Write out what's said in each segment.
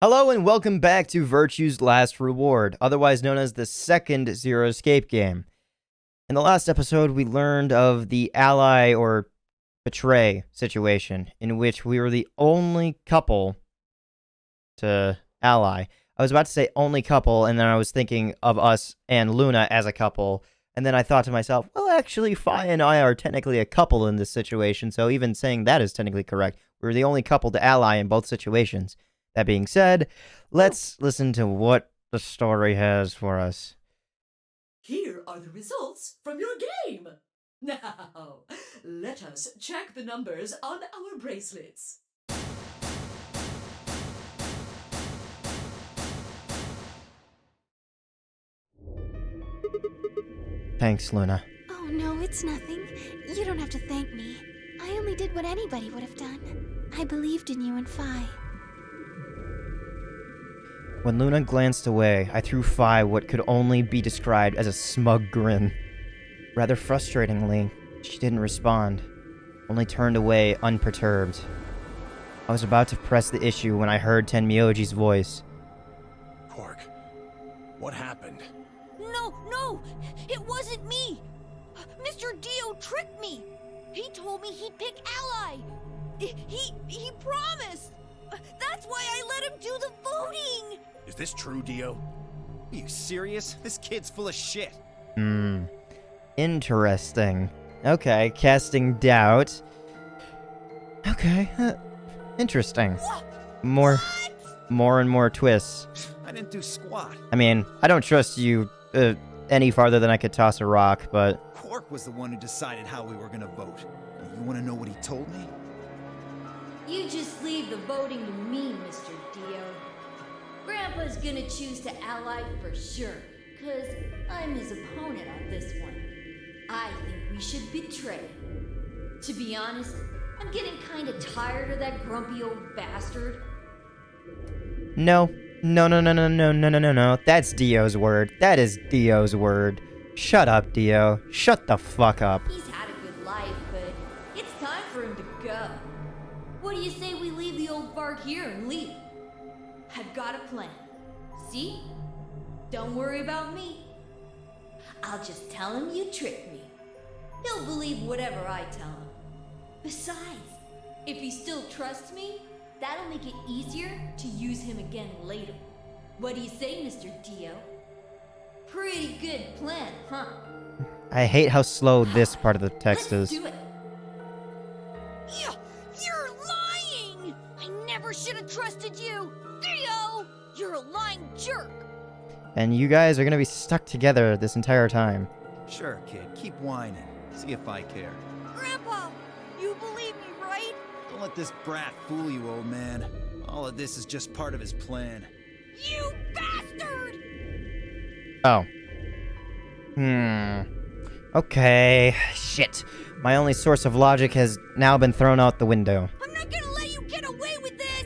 Hello and welcome back to Virtue's Last Reward, otherwise known as the second Zero Escape game. In the last episode, we learned of the ally or betray situation, in which we were the only couple to ally. I was about to say only couple, and then I was thinking of us and Luna as a couple, and then I thought to myself, well, actually, Fi and I are technically a couple in this situation, so even saying that is technically correct. We were the only couple to ally in both situations. That being said, let's listen to what the story has for us. Here are the results from your game. Now, let us check the numbers on our bracelets. Thanks, Luna. Oh no, it's nothing. You don't have to thank me. I only did what anybody would have done. I believed in you and Fi. When Luna glanced away, I threw Fi what could only be described as a smug grin. Rather frustratingly, she didn't respond, only turned away unperturbed. I was about to press the issue when I heard Tenmyoji's voice. Quark, what happened? No! It wasn't me! Mr. Dio tricked me! He told me he'd pick Ally! He promised! That's why I let him do the voting! Is this true, Dio? Are you serious? This kid's full of shit. Interesting. Okay, casting doubt. Okay, interesting. More and more twists. I didn't do squat. I mean, I don't trust you any farther than I could toss a rock, but... Quark was the one who decided how we were gonna vote. You wanna know what he told me? You just leave the voting to me, Mr. Dio. Grandpa's gonna choose to ally for sure, 'cause I'm his opponent on this one. I think we should betray. To be honest, I'm getting kinda tired of that grumpy old bastard. No. That's Dio's word. That is Dio's word. Shut up, Dio. Shut the fuck up. He's had a good life, but it's time for him to go. What do you say we leave the old fart here and leave? I've got a plan. See? Don't worry about me. I'll just tell him you tricked me. He'll believe whatever I tell him. Besides, if he still trusts me, that'll make it easier to use him again later. What do you say, Mr. Dio? Pretty good plan, huh? I hate how slow this part of the text Let's is. do it. You're lying! I never should have trusted you! Dio! You're a lying jerk! And you guys are gonna be stuck together this entire time. Sure, kid. Keep whining. See if I care. Grandpa! You believe me, right? Don't let this brat fool you, old man. All of this is just part of his plan. You bastard! Oh. Okay. Shit. My only source of logic has now been thrown out the window. I'm not gonna let you get away with this!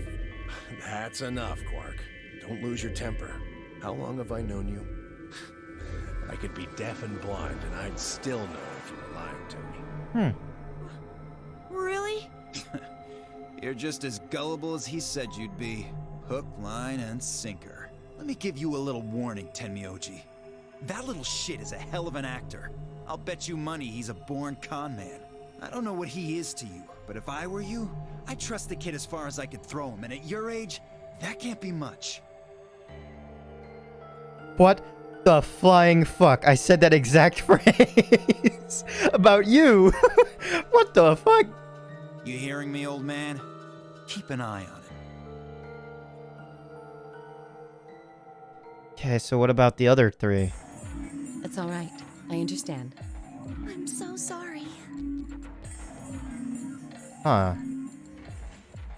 That's enough, Quark. Don't lose your temper. How long have I known you? I could be deaf and blind, and I'd still know if you were lying to me. Really? You're just as gullible as he said you'd be. Hook, line, and sinker. Let me give you a little warning, Tenmyoji. That little shit is a hell of an actor. I'll bet you money he's a born con man. I don't know what he is to you, but if I were you, I'd trust the kid as far as I could throw him, and at your age, that can't be much. What the flying fuck? I said that exact phrase about you. What the fuck? You hearing me, old man? Keep an eye on it. Okay, so what about the other three? It's all right. I understand. I'm so sorry. Huh.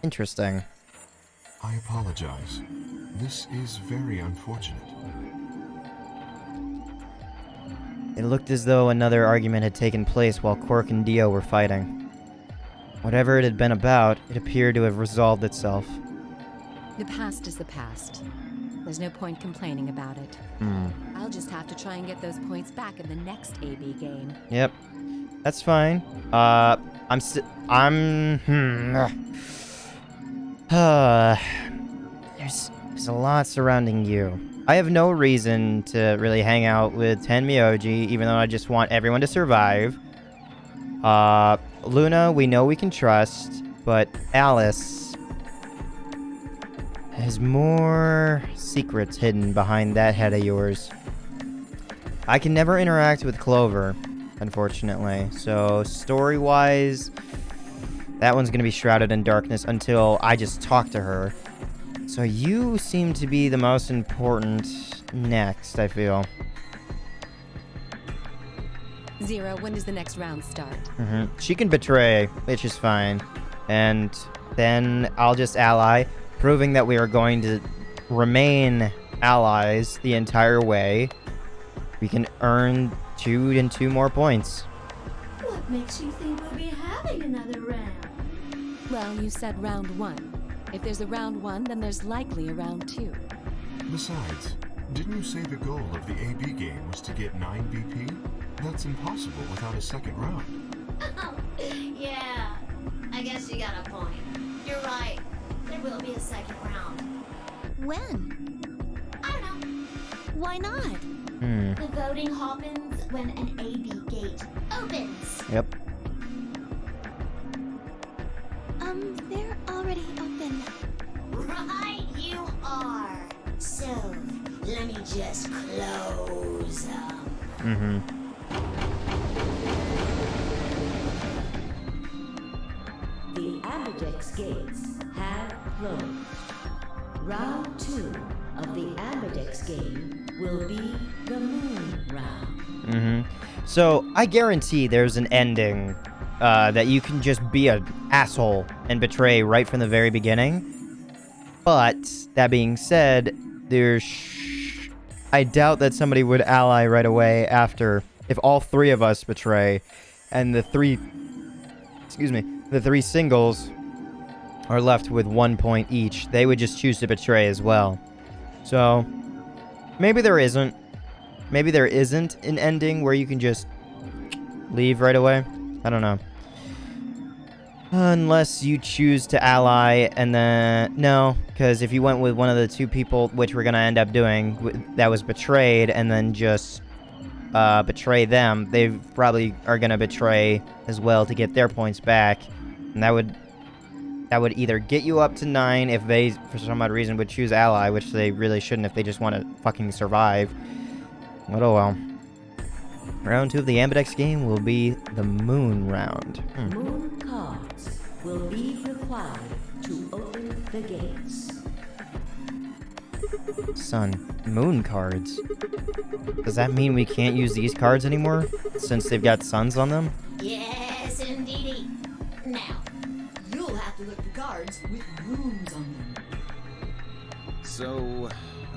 Interesting. I apologize. This is very unfortunate. It looked as though another argument had taken place while Quark and Dio were fighting. Whatever it had been about, it appeared to have resolved itself. The past is the past. There's no point complaining about it. I'll just have to try and get those points back in the next AB game. Yep. That's fine. There's There's a lot surrounding you. I have no reason to really hang out with Tenmyoji, even though I just want everyone to survive. Luna, we know we can trust, but Alice has more secrets hidden behind that head of yours. I can never interact with Clover, unfortunately. So, story-wise, that one's gonna be shrouded in darkness until I just talk to her. So you seem to be the most important next, I feel. Zero, when does the next round start? She can betray, which is fine. And then I'll just ally, proving that we are going to remain allies the entire way. We can earn 2 and 2 more points. What makes you think we'll be having another round? Well, you said round 1. If there's a round 1, then there's likely a round 2. Besides, didn't you say the goal of the AB game was to get 9 BP? That's impossible without a second round. Oh, yeah. I guess you got a point. You're right. There will be a second round. When? I don't know. Why not? The voting happens when an AB gate opens. Yep. They're already open. Right, you are. So, let me just close them. The Ambidex gates have closed. Round 2 of the Ambidex game will be the Moon Round. So, I guarantee there's an ending that you can just be an asshole and betray right from the very beginning. But, that being said, I doubt that somebody would ally right away after, if all 3 of us betray, and the 3 singles are left with 1 point each. They would just choose to betray as well. So, maybe there isn't. Maybe there isn't an ending where you can just leave right away. I don't know. Unless you choose to ally and then... No, because if you went with one of the 2 people, which we're going to end up doing, that was betrayed, and then just betray them, they probably are going to betray as well to get their points back. And that would either get you up to 9 if they, for some odd reason, would choose ally, which they really shouldn't if they just want to fucking survive. But oh well. Round 2 of the Ambidex game will be the Moon Round. Moon cards will be required to open the gates. Son, moon cards. Does that mean we can't use these cards anymore, since they've got suns on them? Yes, indeedy. Now, You'll have to look for cards with moons on them. So,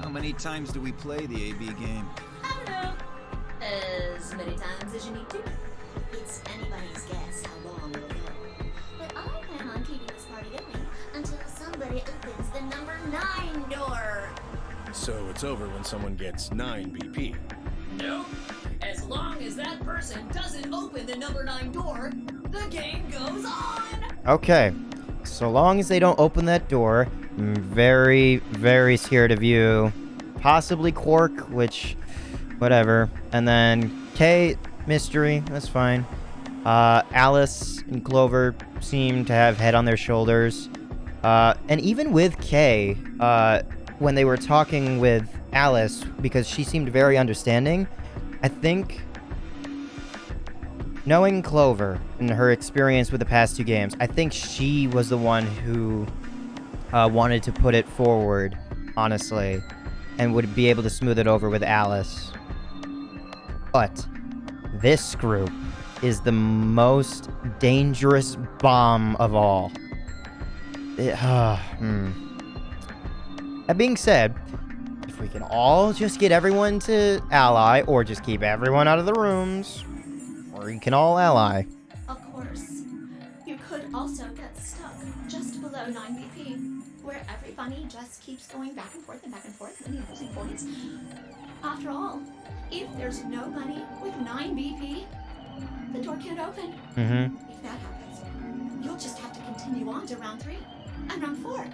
how many times do we play the AB game? I don't know. As many times as you need to. It's anybody's guess how long it'll go. But I plan on keeping this party going until somebody opens the number 9 door. So it's over when someone gets 9 BP. No. As long as that person doesn't open the number 9 door, the game goes on. Okay. So long as they don't open that door, I'm very, very scared of you. Possibly Quark, which... whatever. And then Kay, mystery, that's fine. Alice and Clover seem to have head on their shoulders. And even with Kay, when they were talking with Alice, because she seemed very understanding, I think, knowing Clover and her experience with the past 2 games, I think she was the one who wanted to put it forward, honestly, and would be able to smooth it over with Alice. But this group is the most dangerous bomb of all. That being said, if we can all just get everyone to ally, or just keep everyone out of the rooms, or you can all ally. Of course, you could also get stuck just below 9 BP, where every bunny just keeps going back and forth, winning losing points. After all, if there's no bunny with 9 BP, the door can't open. If that happens, you'll just have to continue on to round 3, and round 4,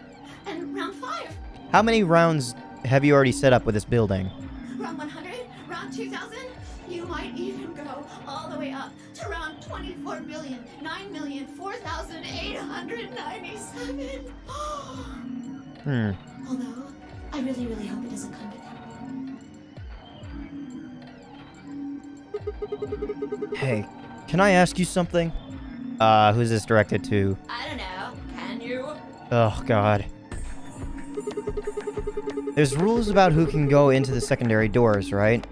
and round 5. How many rounds have you already set up with this building? Round 100, round 2000, you might even go all the way up to round 24,009,004,897. Although, I really, really hope it doesn't come to that. Hey, can I ask you something? Who's this directed to? I don't know. Can you? Oh, God. There's rules about who can go into the secondary doors, right?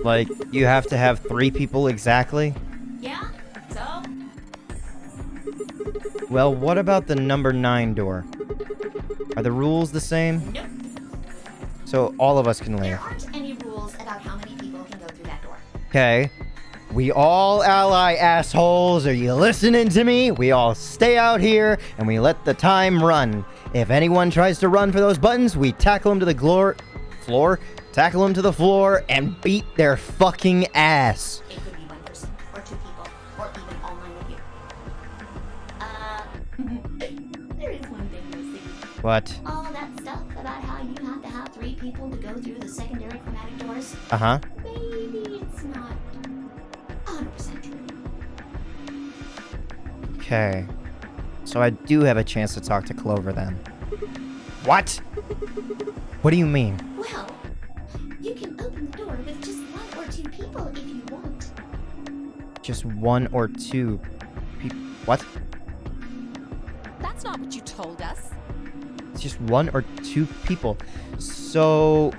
Like, you have to have 3 people exactly? Yeah? So? Well, what about the number 9 door? Are the rules the same? Nope. So all of us can There leave. aren't any rules about how many people can go through that door. Okay. We all ally assholes. Are you listening to me? We all stay out here and we let the time run. If anyone tries to run for those buttons, we tackle them to the floor, tackle them to the floor, and beat their fucking ass. It could be 1 person, or 2 people, or even all 9 of you. There is one thing missing. What? All that stuff about how you have to have 3 people to go through the secondary chromatic doors. Uh-huh. Maybe it's not 100% true. Okay. So I do have a chance to talk to Clover then. What? What do you mean? Well, you can open the door with just 1 or 2 people if you want. Just 1 or 2 people? What? That's not what you told us. It's just 1 or 2 people. So...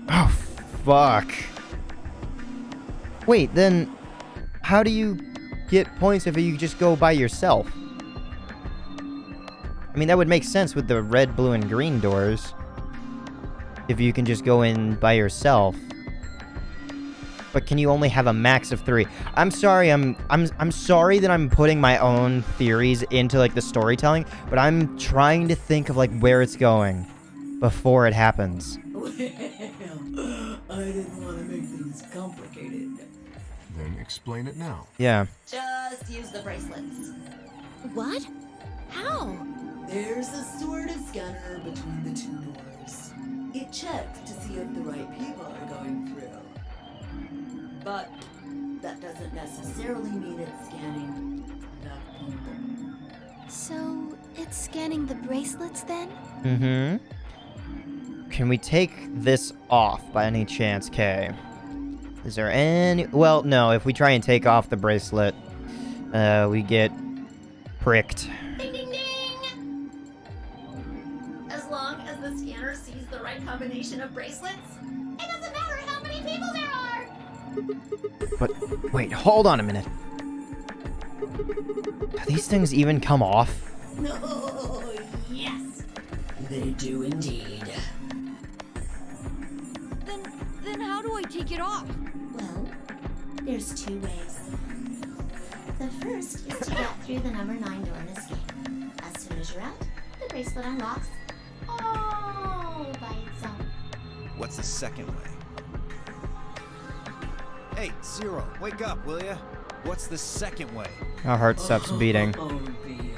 Oh, fuck. Wait, then how do you get points if you just go by yourself? I mean, that would make sense with the red, blue, and green doors. If you can just go in by yourself. But can you only have a max of 3? I'm sorry, I'm sorry that I'm putting my own theories into like the storytelling, but I'm trying to think of like where it's going before it happens. Well, I didn't want to make things complicated. Then explain it now. Yeah. Just use the bracelets. What? How? There's a sort of scanner between the 2 doors. It checks to see if the right people are going through. But that doesn't necessarily mean it's scanning the people. So, it's scanning the bracelets then? Mm-hmm. Can we take this off by any chance, Kay? Is there any... Well, no. If we try and take off the bracelet, we get pricked. Ding, ding, ding! As long as the scanner sees the right combination of bracelets, it doesn't matter how many people there are! But, wait, hold on a minute. Do these things even come off? No, yes, they do indeed. Then how do I take it off? Well, there's 2 ways. The first is to get through the number 9 door and escape. As soon as you're out, the bracelet unlocks all by itself. What's the second way? Hey, Zero, wake up, will ya? What's the second way? Our heart stops beating. Oh, Theo,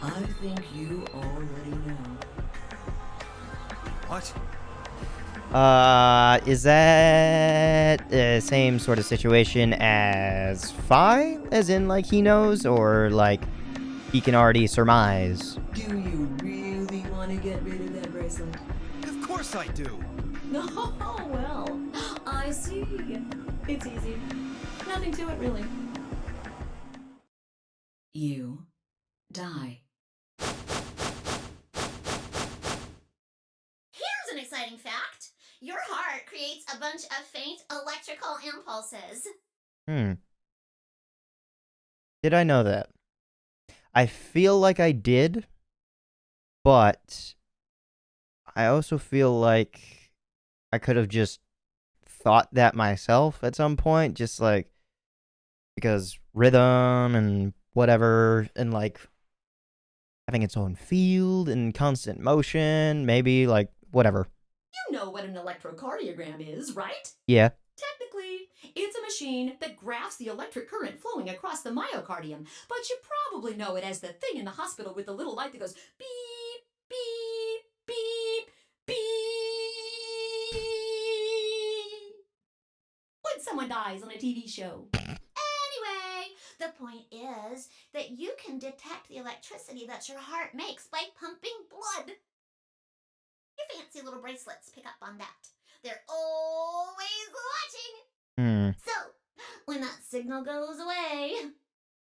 I think you already know. What? Is that the same sort of situation as Phi? As in, like, he knows? Or, like, he can already surmise? Do you really want to get rid of that bracelet? Of course I do! Oh, well, I see. It's easy. Nothing to it, really. You die. Here's an exciting fact. Your heart creates a bunch of faint electrical impulses. Did I know that? I feel like I did, but I also feel like I could have just thought that myself at some point, just like because rhythm and whatever, and like having its own field and constant motion, maybe like whatever. You know what an electrocardiogram is, right? Yeah. Technically, it's a machine that graphs the electric current flowing across the myocardium, but you probably know it as the thing in the hospital with the little light that goes beep, beep, beep, beep. When someone dies on a TV show. Anyway, the point is that you can detect the electricity that your heart makes by pumping blood. Your fancy little bracelets pick up on that. They're always watching. So, when that signal goes away...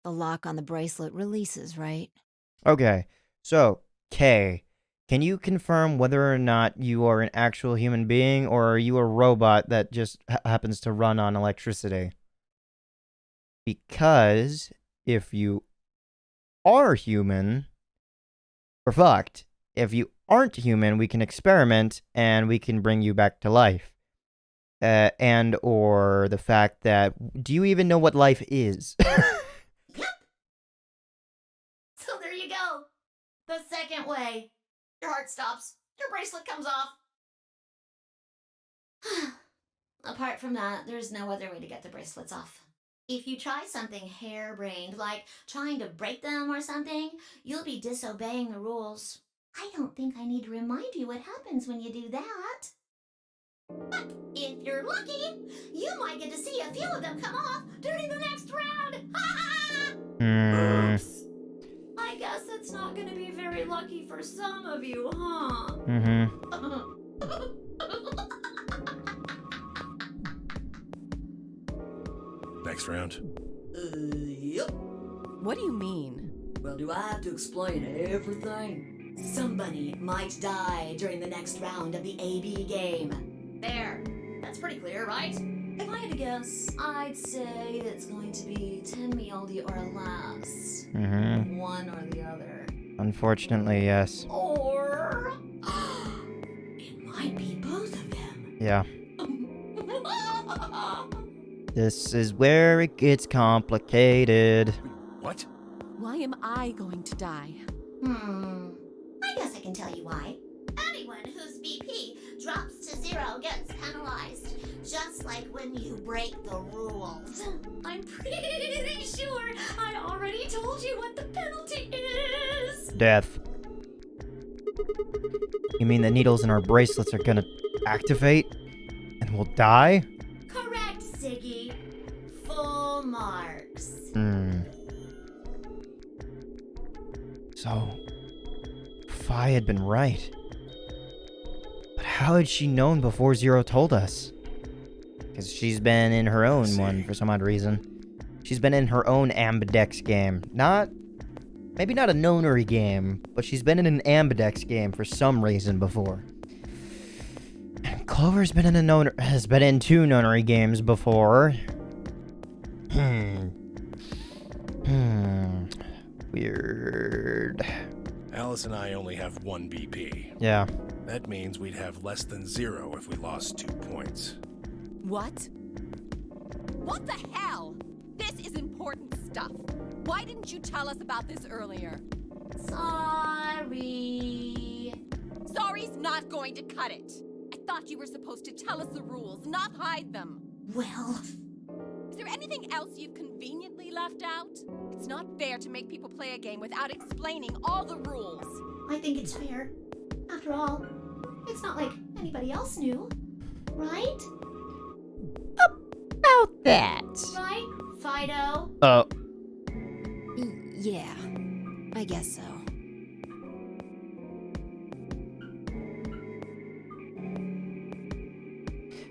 The lock on the bracelet releases, right? Okay, so, Kay, can you confirm whether or not you are an actual human being, or are you a robot that just happens to run on electricity? Because if you are human, we're fucked. If you aren't human, we can experiment and we can bring you back to life. And or the fact that, do you even know what life is? Yep. So there you go. The second way. Your heart stops. Your bracelet comes off. Apart from that, there's no other way to get the bracelets off. If you try something harebrained, like trying to break them or something, you'll be disobeying the rules. I don't think I need to remind you what happens when you do that. But if you're lucky, you might get to see a few of them come off during the next round. Oops. I guess it's not going to be very lucky for some of you, huh? Next round. Yep. What do you mean? Well, do I have to explain everything? Somebody might die during the next round of the AB game. There. That's pretty clear, right? If I had to guess, I'd say it's going to be 10 Mioldi or less. One or the other. Unfortunately, yes. Or... it might be both of them. Yeah. This is where it gets complicated. What? Why am I going to die? I guess I can tell you why. Anyone whose BP drops to 0 gets penalized. Just like when you break the rules. I'm pretty sure I already told you what the penalty is. Death. You mean the needles in our bracelets are gonna activate? And we'll die? Correct, Ziggy. Full marks. So, Phi had been right. But how had she known before Zero told us? Because she's been in her own one for some odd reason. She's been in her own Ambidex game. Maybe not a nonary game, but she's been in an Ambidex game for some reason before. And Clover's been in has been in 2 nonary games before. Weird. Alice and I only have 1 BP. Yeah. That means we'd have less than 0 if we lost 2 points. What? What the hell? This is important stuff. Why didn't you tell us about this earlier? Sorry. Sorry's not going to cut it. I thought you were supposed to tell us the rules, not hide them. Well... Is there anything else you've conveniently left out? It's not fair to make people play a game without explaining all the rules. I think it's fair. After all, it's not like anybody else knew. Right? About that. Right, Fido? Yeah, I guess so.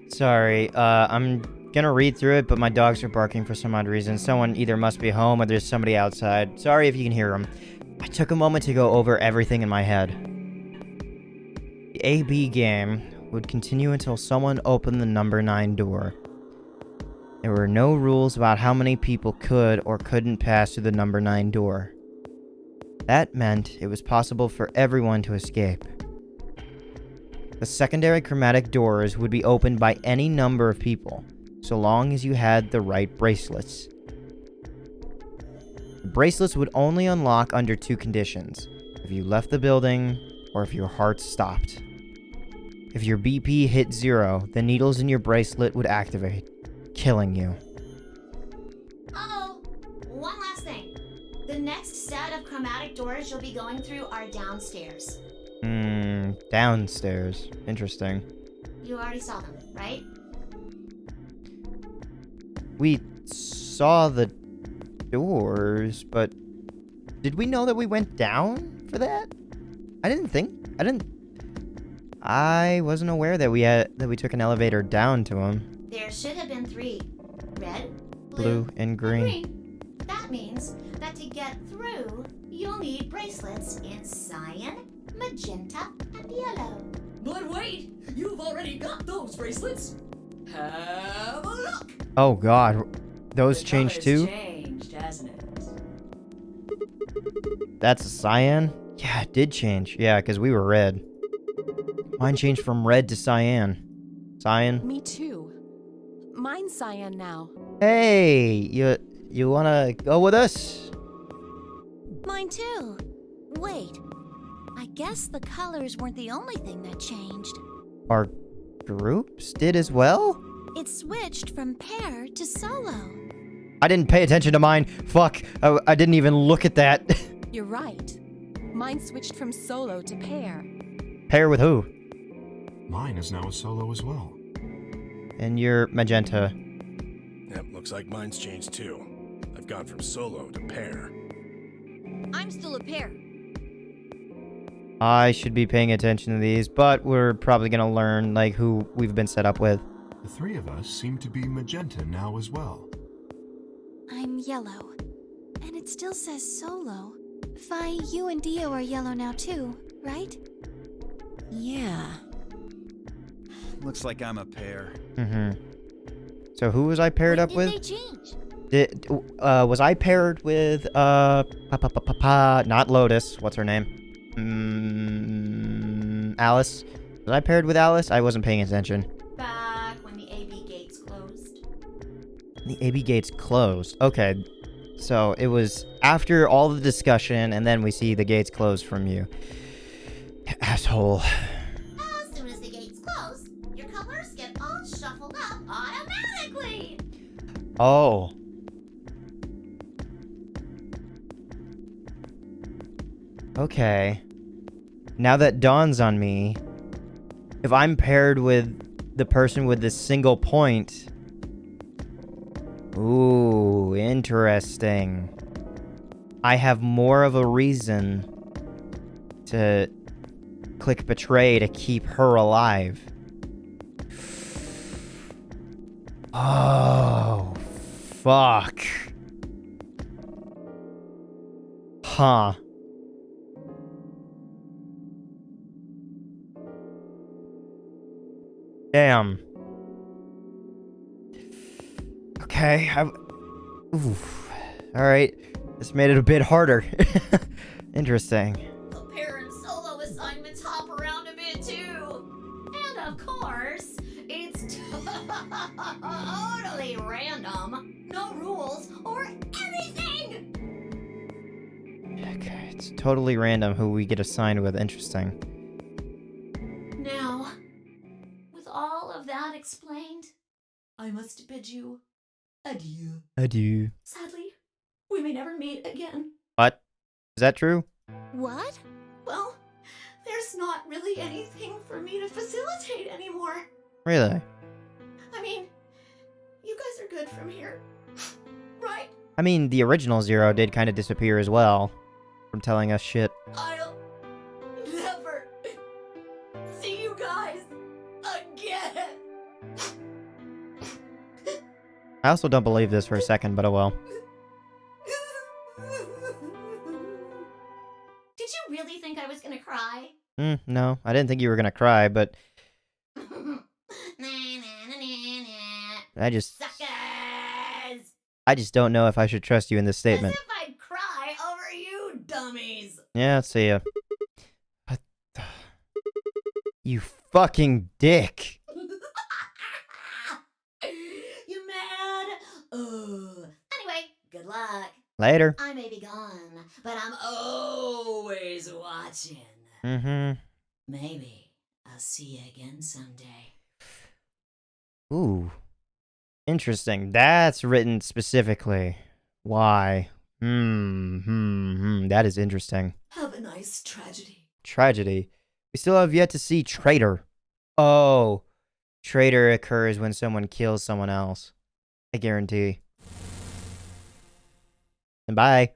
Sorry, I'm gonna read through it, but my dogs are barking for some odd reason. Someone either must be home or there's somebody outside. Sorry if you can hear them. I took a moment to go over everything in my head. The AB game would continue until someone opened the number 9 door. There were no rules about how many people could or couldn't pass through the number 9 door. That meant it was possible for everyone to escape. The secondary chromatic doors would be opened by any number of people, so long as you had the right bracelets. The bracelets would only unlock under 2 conditions: if you left the building or if your heart stopped. If your BP hit 0, the needles in your bracelet would activate, killing you. Oh, one last thing. The next set of chromatic doors you'll be going through are downstairs. Downstairs. Interesting. You already saw them, right? We saw the doors, but did we know that we went down for that? I wasn't aware that we took an elevator down to them. There should have been 3. Red, Blue and green. That means that to get through, you'll need bracelets in cyan, magenta, and yellow. But wait, you've already got those bracelets. Have a look. Oh god, those The changed color's too? changed, hasn't it? That's a cyan? Yeah, it did change. Yeah, because we were red. Mine changed from red to cyan. Cyan? Me too. Mine's cyan now. Hey, you wanna go with us? Mine too. Wait. I guess the colors weren't the only thing that changed. Our groups did as well? It switched from pair to solo. I didn't pay attention to mine. Fuck, I didn't even look at that. You're right. Mine switched from solo to pair. Pair with who? Mine is now a solo as well. And you're magenta. Yep, looks like mine's changed too. I've gone from solo to pair. I'm still a pair. I should be paying attention to these, but we're probably gonna learn, like, who we've been set up with. The 3 of us seem to be magenta now as well. I'm yellow. And it still says solo. Fi, you and Dio are yellow now too, right? Yeah. Looks like I'm a pair. So who was I paired up Did with? they change? Was I paired with, not Lotus, what's her name? Alice? Was I paired with Alice? I wasn't paying attention. Back when the AB gates closed. The AB gates closed. Okay, so it was after all the discussion, and then we see the gates closed from you. Asshole. As soon as the gates close, your colors get all shuffled up automatically. Oh. Okay. Now that dawns on me, if I'm paired with the person with this single point... Ooh, interesting. I have more of a reason to click betray to keep her alive. Oh, fuck. Huh. Damn. Okay, oof. Alright, this made it a bit harder. Interesting. The pair and solo assignments hop around a bit too. And of course, it's totally random. No rules or anything. Okay, it's totally random who we get assigned with. Interesting. Now, with all of that explained, I must bid you adieu. Adieu. Sadly, we may never meet again. What? Is that true? What? Well, there's not really anything for me to facilitate anymore. Really? I mean, you guys are good from here, right? I mean, the original Zero did kind of disappear as well from telling us shit. I'll never see you guys again. I also don't believe this for a second, but oh well. Did you really think I was gonna cry? No, I didn't think you were gonna cry, but I just don't know if I should trust you in this statement. As if I'd cry over you dummies. Yeah, see ya. What the... You fucking dick. You mad? Anyway, good luck. Later. I may be gone, but I'm always watching. Maybe I'll see you again someday. Ooh. Interesting. That's written specifically. Why? That is interesting. Have a nice tragedy. Tragedy. We still have yet to see Traitor. Oh, Traitor occurs when someone kills someone else. I guarantee. And bye.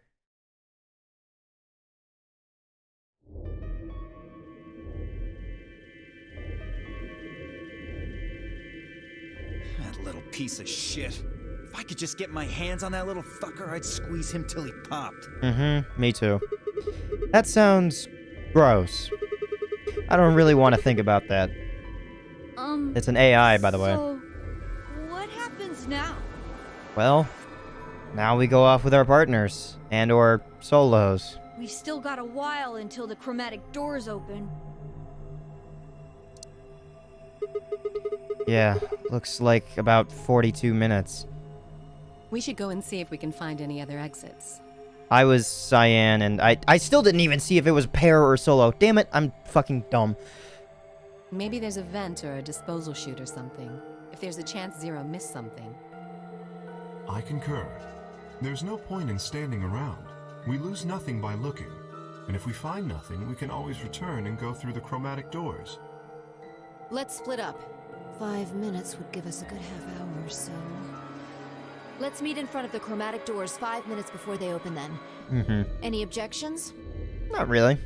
That little piece of shit. If I could just get my hands on that little fucker, I'd squeeze him till he popped. Me too. That sounds gross. I don't really want to think about that. It's an AI, by the way. So, what happens now? Well, now we go off with our partners and or solos. We've still got a while until the chromatic doors open. Yeah, looks like about 42 minutes. We should go and see if we can find any other exits. I was Cyan, and I still didn't even see if it was pair or solo. Damn it, I'm fucking dumb. Maybe there's a vent or a disposal chute or something. If there's a chance Zero missed something. I concur. There's no point in standing around. We lose nothing by looking. And if we find nothing, we can always return and go through the chromatic doors. Let's split up. 5 minutes would give us a good half hour or so. Let's meet in front of the chromatic doors 5 minutes before they open then. Any objections? Not really.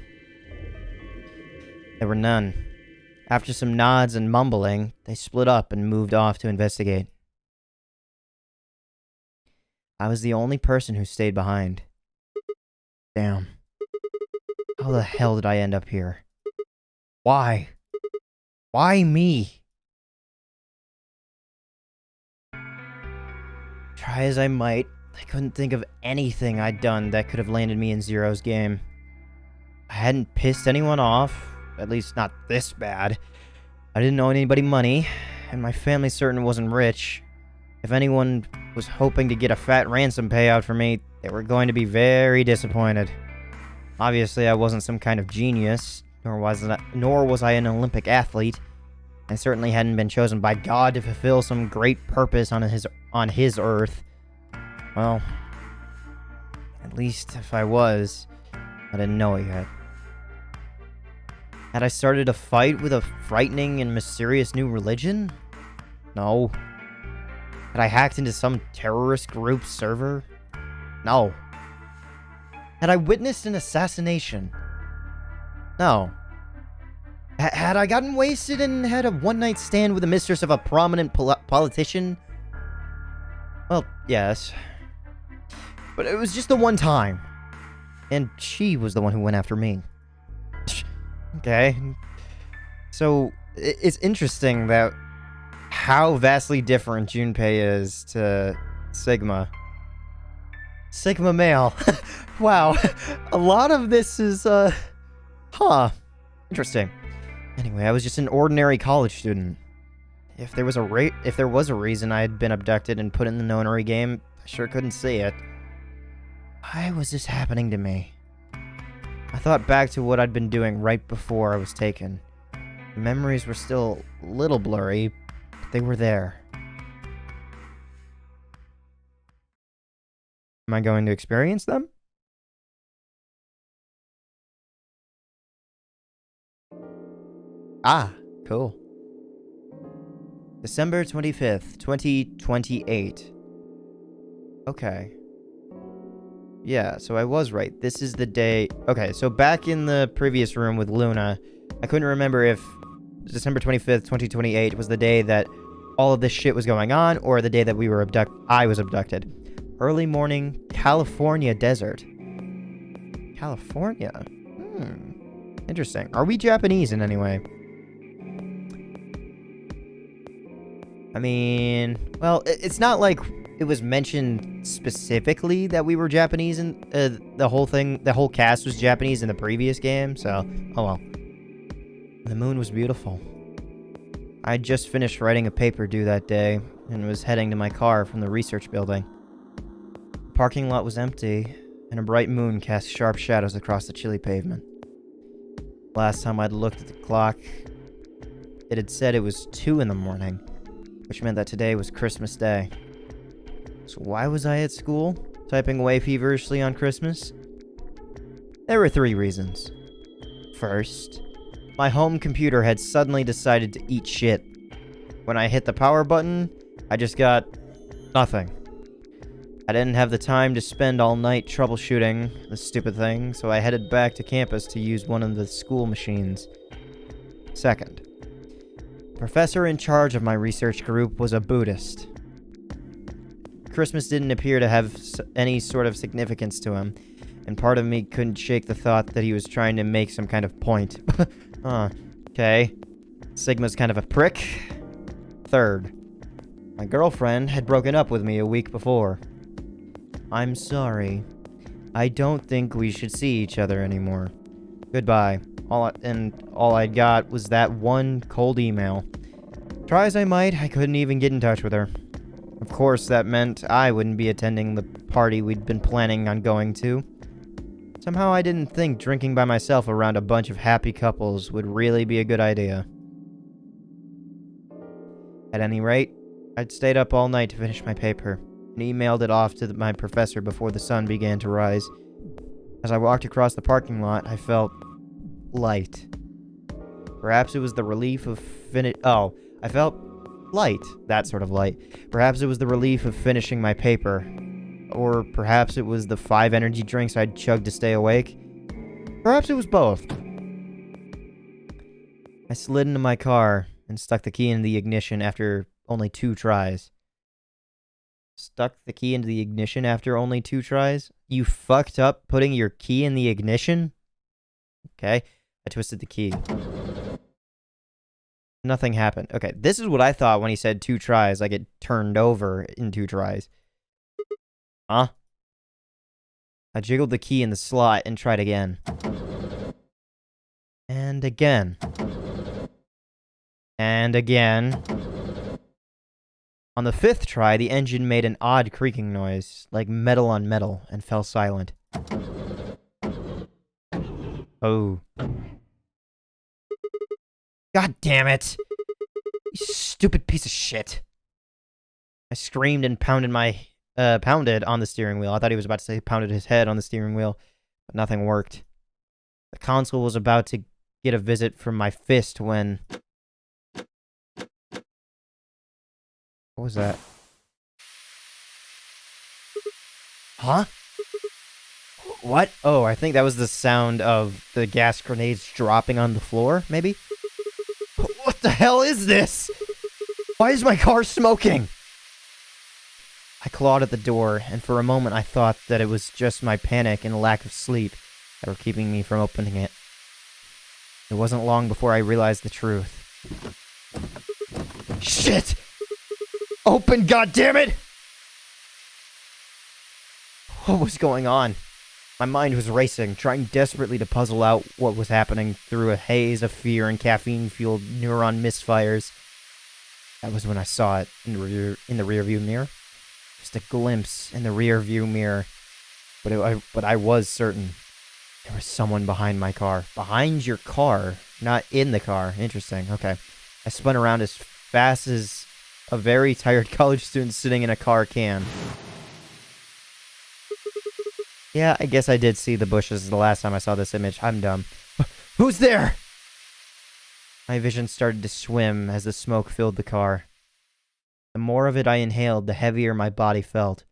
There were none. After some nods and mumbling, they split up and moved off to investigate. I was the only person who stayed behind. Damn. How the hell did I end up here? Why? Why me? Try as I might, I couldn't think of anything I'd done that could have landed me in Zero's game. I hadn't pissed anyone off, at least not this bad. I didn't owe anybody money, and my family certain wasn't rich. If anyone was hoping to get a fat ransom payout for me, they were going to be very disappointed. Obviously, I wasn't some kind of genius, nor was I an Olympic athlete. I certainly hadn't been chosen by God to fulfill some great purpose on his earth. Well, at least if I was, I didn't know it yet. Had I started a fight with a frightening and mysterious new religion? No. Had I hacked into some terrorist group's server? No. Had I witnessed an assassination? No. Had I gotten wasted and had a one-night stand with the mistress of a prominent politician? Well, yes. But it was just the one time. And she was the one who went after me. Okay. So, it's interesting that how vastly different Junpei is to Sigma. Sigma male. Wow. A lot of this is, interesting. Anyway, I was just an ordinary college student. If there was a reason I had been abducted and put in the nonary game, I sure couldn't see it. Why was this happening to me? I thought back to what I'd been doing right before I was taken. The memories were still a little blurry, but they were there. Am I going to experience them? Ah, cool. December 25th, 2028. Okay. Yeah, so I was right. This is the day... Okay, so back in the previous room with Luna, I couldn't remember if December 25th, 2028 was the day that all of this shit was going on, or the day that I was abducted. Early morning, California desert. California? Interesting. Are we Japanese in any way? I mean, well, it's not like it was mentioned specifically that we were Japanese and the whole cast was Japanese in the previous game, so, oh well. The moon was beautiful. I'd just finished writing a paper due that day and was heading to my car from the research building. The parking lot was empty, and a bright moon cast sharp shadows across the chilly pavement. Last time I'd looked at the clock, it had said it was 2 in the morning, which meant that today was Christmas Day. So why was I at school, typing away feverishly on Christmas? There were 3 reasons. First, My home computer had suddenly decided to eat shit. When I hit the power button, I just got nothing. I didn't have the time to spend all night troubleshooting the stupid thing, so I headed back to campus to use one of the school machines. Second, the professor in charge of my research group was a Buddhist. Christmas didn't appear to have any sort of significance to him, and part of me couldn't shake the thought that he was trying to make some kind of point. Okay. Sigma's kind of a prick. Third, my girlfriend had broken up with me a week before. I'm sorry. I don't think we should see each other anymore. Goodbye. All I got was that one cold email. Try as I might, I couldn't even get in touch with her. Of course, that meant I wouldn't be attending the party we'd been planning on going to. Somehow I didn't think drinking by myself around a bunch of happy couples would really be a good idea. At any rate, I'd stayed up all night to finish my paper, and emailed it off to my professor before the sun began to rise. As I walked across the parking lot, I felt light. Perhaps it was the relief of I felt light, that sort of light. Perhaps it was the relief of finishing my paper. Or perhaps it was the 5 energy drinks I'd chugged to stay awake. Perhaps it was both. I slid into my car and stuck the key in the ignition after only 2 tries. Stuck the key into the ignition after only 2 tries? You fucked up putting your key in the ignition? Okay. I twisted the key. Nothing happened. Okay, this is what I thought when he said 2 tries, like it turned over in 2 tries. Huh? I jiggled the key in the slot and tried again. And again. And again. On the 5th try, the engine made an odd creaking noise, like metal on metal, and fell silent. Oh. God damn it! You stupid piece of shit. I screamed and pounded on the steering wheel. I thought he was about to say pounded his head on the steering wheel, but nothing worked. The console was about to get a visit from my fist when... What was that? Huh? What? Oh, I think that was the sound of the gas grenades dropping on the floor, maybe? What the hell is this? Why is my car smoking? I clawed at the door, and for a moment I thought that it was just my panic and lack of sleep that were keeping me from opening it. It wasn't long before I realized the truth. Shit! Open, goddammit! What was going on? My mind was racing, trying desperately to puzzle out what was happening through a haze of fear and caffeine-fueled neuron misfires. That was when I saw it in the rearview mirror. Just a glimpse in the rearview mirror. But I was certain there was someone behind my car. Behind your car, not in the car. Interesting. Okay. I spun around as fast as a very tired college student sitting in a car can. Yeah, I guess I did see the bushes the last time I saw this image. I'm dumb. Who's there? My vision started to swim as the smoke filled the car. The more of it I inhaled, the heavier my body felt.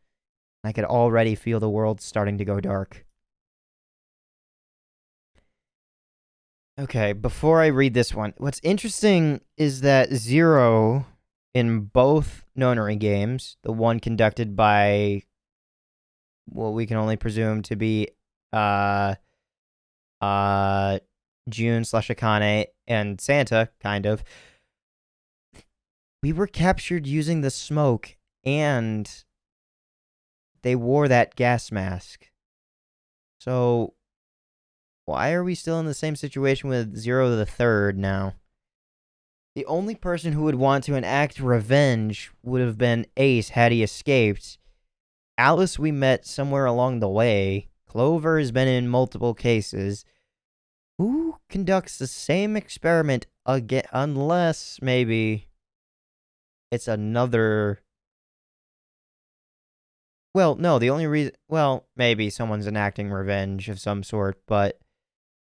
I could already feel the world starting to go dark. Okay, before I read this one, what's interesting is that Zero in both nonary games, the one conducted by what we can only presume to be June/Akane and Santa, kind of, we were captured using the smoke, and they wore that gas mask. So why are we still in the same situation with Zero the Third now? The only person who would want to enact revenge would have been Ace had he escaped. Alice we met somewhere along the way. Clover has been in multiple cases. Who conducts the same experiment again? Unless, maybe, it's another... Well, no, the only reason... Well, maybe someone's enacting revenge of some sort, but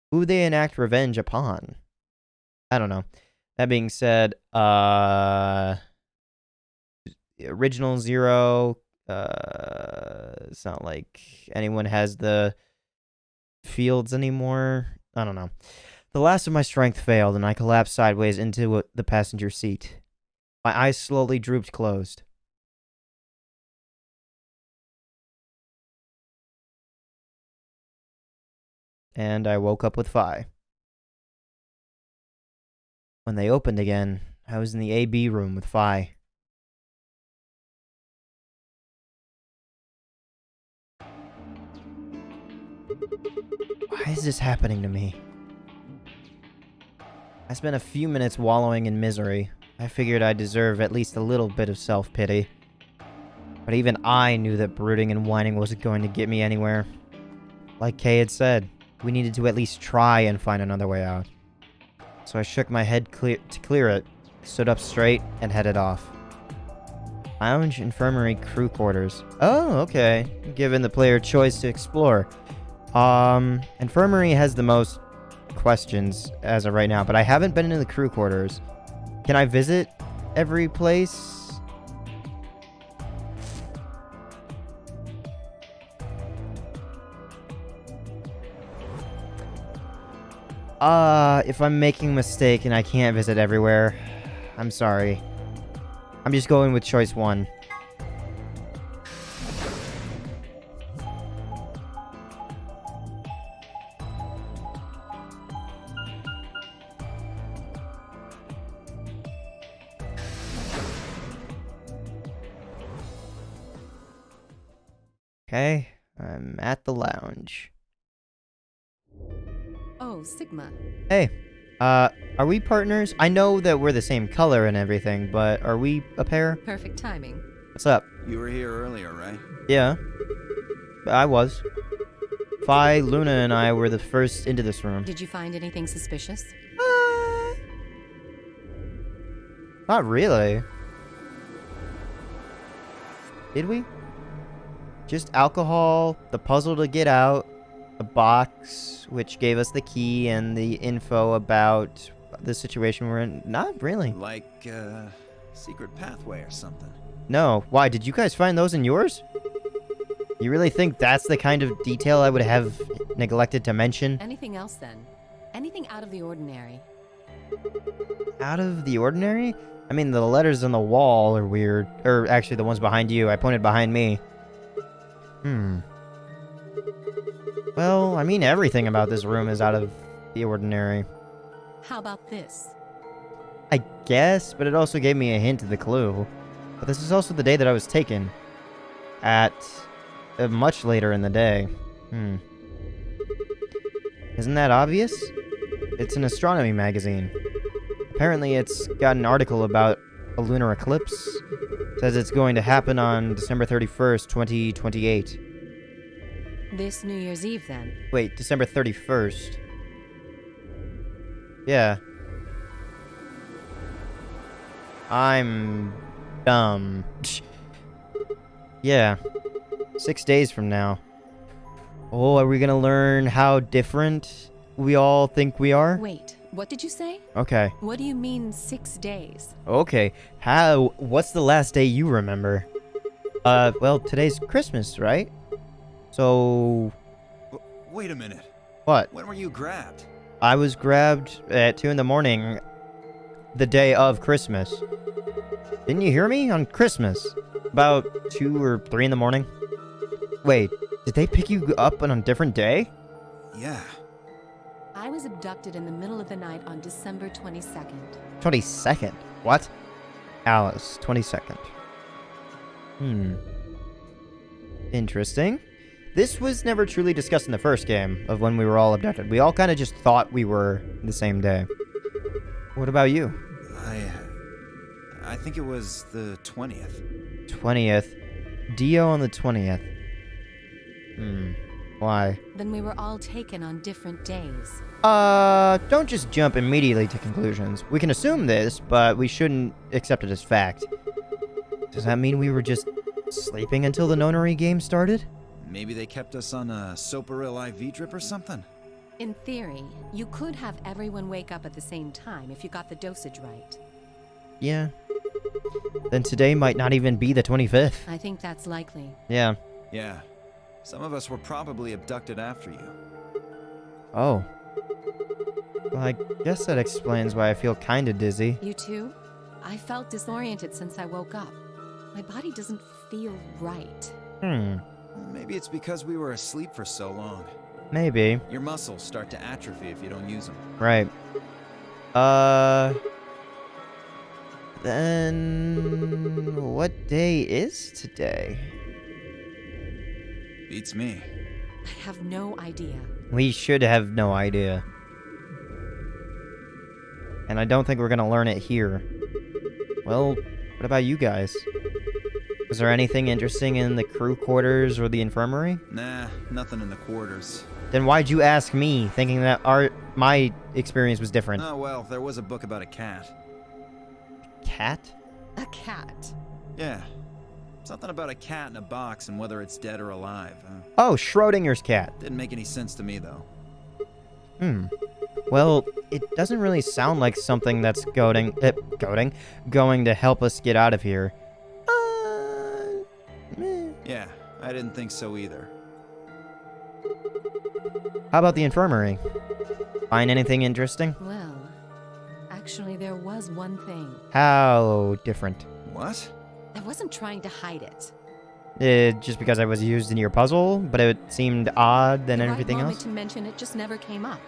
who they enact revenge upon? I don't know. That being said, original Zero, it's not like anyone has the fields anymore. I don't know. The last of my strength failed, and I collapsed sideways into the passenger seat. My eyes slowly drooped closed. And I woke up with Phi. When they opened again, I was in the AB room with Phi. Why is this happening to me? I spent a few minutes wallowing in misery. I figured I deserve at least a little bit of self-pity. But even I knew that brooding and whining wasn't going to get me anywhere. Like Kay had said, we needed to at least try and find another way out. So I shook my head to clear it, stood up straight, and headed off. Lounge, infirmary, crew quarters. Oh, okay. Given the player choice to explore. Infirmary has the most questions as of right now, but I haven't been in the crew quarters. Can I visit every place? If I'm making a mistake and I can't visit everywhere, I'm sorry. I'm just going with choice 1. Okay, I'm at the lounge. Oh, Sigma. Hey, are we partners? I know that we're the same color and everything, but are we a pair? Perfect timing. What's up? You were here earlier, right? Yeah, I was. Phi, Luna, and I were the first into this room. Did you find anything suspicious? Not really. Did we? Just alcohol, the puzzle to get out, a box, which gave us the key and the info about the situation we're in. Not really. Like, secret pathway or something. No. Why? Did you guys find those in yours? You really think that's the kind of detail I would have neglected to mention? Anything else then? Anything out of the ordinary? Out of the ordinary? I mean, the letters on the wall are weird. Or actually, the ones behind you. I pointed behind me. Well, I mean, everything about this room is out of the ordinary. How about this? I guess, but it also gave me a hint of the clue. But this is also the day that I was taken. At much later in the day. Isn't that obvious? It's an astronomy magazine. Apparently it's got an article about a lunar eclipse. Says it's going to happen on December 31st, 2028. This New Year's Eve, then? Wait, December 31st. Yeah. I'm dumb. Yeah. 6 days from now. Oh, are we gonna learn how different we all think we are? Wait, what did you say? Okay. What do you mean 6 days? Okay. What's the last day you remember? Well, today's Christmas, right? So... Wait a minute. What? When were you grabbed? I was grabbed at 2 in the morning, the day of Christmas. Didn't you hear me? On Christmas. About 2 or 3 in the morning. Wait, did they pick you up on a different day? Yeah. I was abducted in the middle of the night on December 22nd. 22nd? What? Alice, 22nd. Interesting. This was never truly discussed in the first game of when we were all abducted. We all kind of just thought we were the same day. What about you? I think it was the 20th. 20th. Dio on the 20th. Why? Then we were all taken on different days. Don't just jump immediately to conclusions. We can assume this, but we shouldn't accept it as fact. Does that mean we were just sleeping until the nonary game started? Maybe they kept us on a Soparil IV drip or something? In theory, you could have everyone wake up at the same time if you got the dosage right. Yeah. Then today might not even be the 25th. I think that's likely. Yeah. Yeah. Some of us were probably abducted after you. Oh. Well, I guess that explains why I feel kinda dizzy. You too? I felt disoriented since I woke up. My body doesn't feel right. Well, maybe it's because we were asleep for so long. Maybe. Your muscles start to atrophy if you don't use them. Right. Then what day is today? Beats me. I have no idea. We should have no idea. And I don't think we're gonna learn it here. Well, what about you guys? Was there anything interesting in the crew quarters or the infirmary? Nah, nothing in the quarters. Then why'd you ask me, thinking that my experience was different? Oh, well, there was a book about a cat. Cat? A cat. Yeah. Something about a cat in a box and whether it's dead or alive. Oh, Schrodinger's cat. Didn't make any sense to me, though. Well, it doesn't really sound like something that's going to help us get out of here. Yeah, I didn't think so either. How about the infirmary? Find anything interesting? Well, actually there was one thing. How different? What? I wasn't trying to hide it. Just because I was used in your puzzle, but it seemed odd than The everything right moment else? to mention it just never came up.